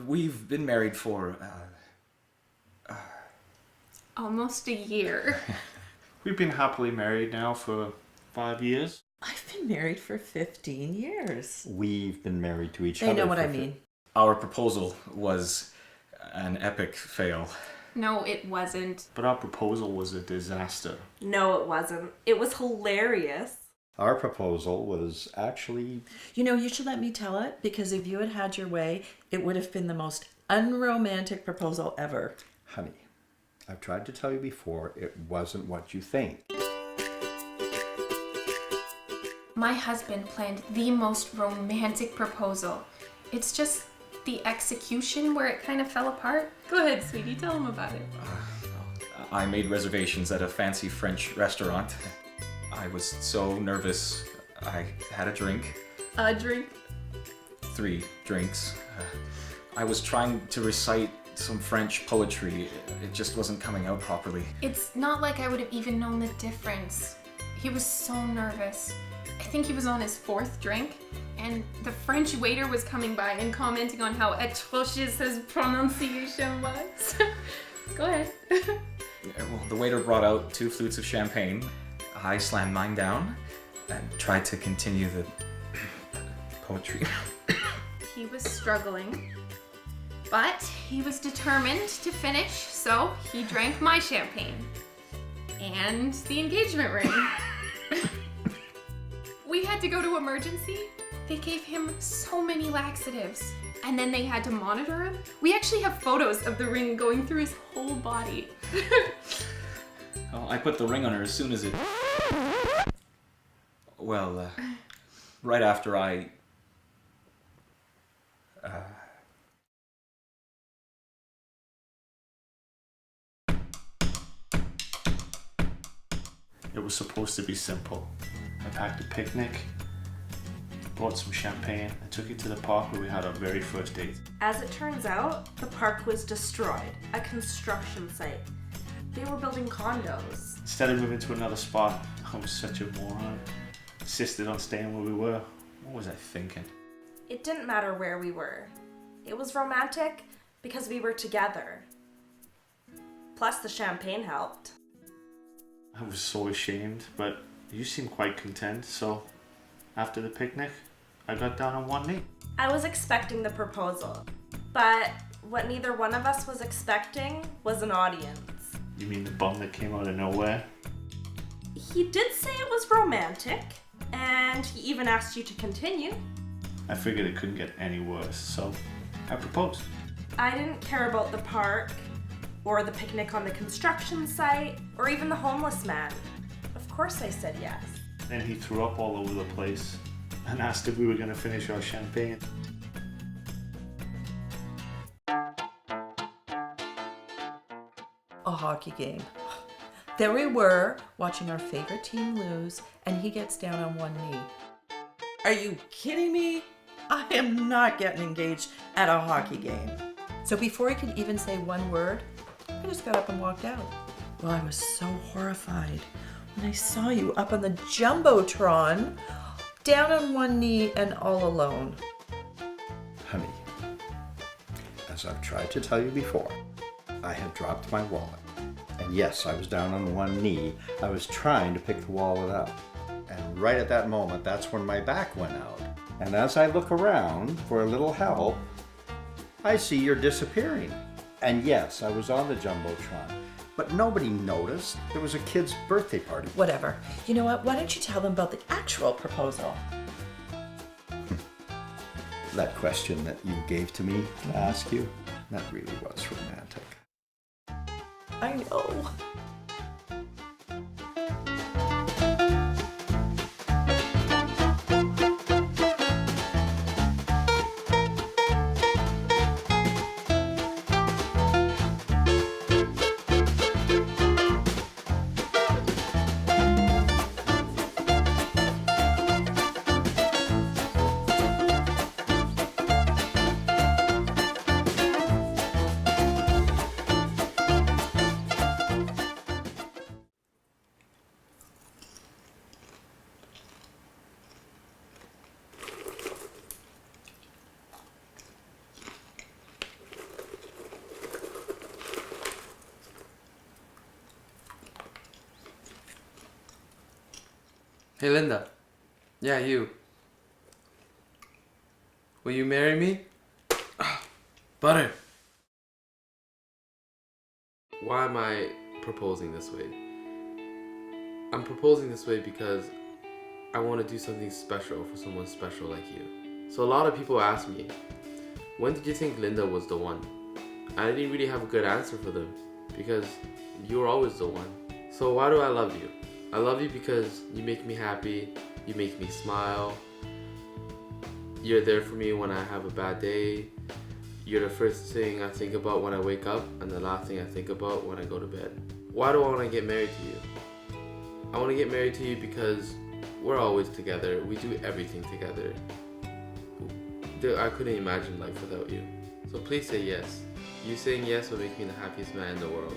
We've been married for, Almost a year. We've been happily married now for 5 years. I've been married for 15 years. We've been married to each They other. know what for I mean. our proposal was an epic fail. No, it wasn't. But our proposal was a disaster. No, it wasn't. It was hilarious. Our proposal was actually. You know, you should let me tell it, because if you had had your way, it would have been the most unromantic proposal ever. Honey, I've tried to tell you before, it wasn't what you think. My husband planned the most romantic proposal. It's just the execution where it kind of fell apart. Go ahead, sweetie, tell him about it. I made reservations at a fancy French restaurant. I was so nervous. I had a drink. A drink? 3 drinks. I was trying to recite some French poetry. It just wasn't coming out properly. It's not like I would have even known the difference. He was so nervous. I think he was on his 4th drink, and the French waiter was coming by and commenting on how atrocious his pronunciation was. Go ahead. Well, the waiter brought out 2 flutes of champagne. I slammed mine down and tried to continue the poetry. He was struggling, but he was determined to finish, so he drank my champagne. And the engagement ring. We had to go to emergency. They gave him so many laxatives. And then they had to monitor him. We actually have photos of the ring going through his whole body. Oh, I put the ring on her as soon as it... Well, right after I... It was supposed to be simple. I packed a picnic, bought some champagne, and took it to the park where we had our very first date. As it turns out, the park was destroyed, a construction site. They were building condos. Instead of moving to another spot, I was such a moron. Insisted on staying where we were. What was I thinking? It didn't matter where we were. It was romantic because we were together. Plus, the champagne helped. I was so ashamed, but you seemed quite content, so after the picnic, I got down on one knee. I was expecting the proposal, but what neither one of us was expecting was an audience. You mean the bum that came out of nowhere? He did say it was romantic, and he even asked you to continue. I figured it couldn't get any worse, so I proposed. I didn't care about the park, or the picnic on the construction site, or even the homeless man. Of course I said yes. Then he threw up all over the place and asked if we were going to finish our champagne. A hockey game. There we were, watching our favorite team lose, and he gets down on one knee. Are you kidding me? I am not getting engaged at a hockey game. So before he could even say one word, I just got up and walked out. Well, I was so horrified when I saw you up on the Jumbotron, down on one knee and all alone. Honey, as I've tried to tell you before, I had dropped my wallet. And yes, I was down on one knee. I was trying to pick the wallet up. And right at that moment, that's when my back went out. And as I look around for a little help, I see you're disappearing. And yes, I was on the Jumbotron, but nobody noticed. There was a kid's birthday party. Whatever. You know what? Why don't you tell them about the actual proposal? That question that you gave to me to ask you, that really was romantic. I know. Hey Linda. Yeah, you. Will you marry me? Butter. Why am I proposing this way? I'm proposing this way because I want to do something special for someone special like you. So a lot of people ask me, when did you think Linda was the one? I didn't really have a good answer for them because you're always the one. So why do I love you? I love you because you make me happy, you make me smile, you're there for me when I have a bad day, you're the first thing I think about when I wake up and the last thing I think about when I go to bed. Why do I want to get married to you? I want to get married to you because we're always together, we do everything together. I couldn't imagine life without you. So please say yes. You saying yes will make me the happiest man in the world.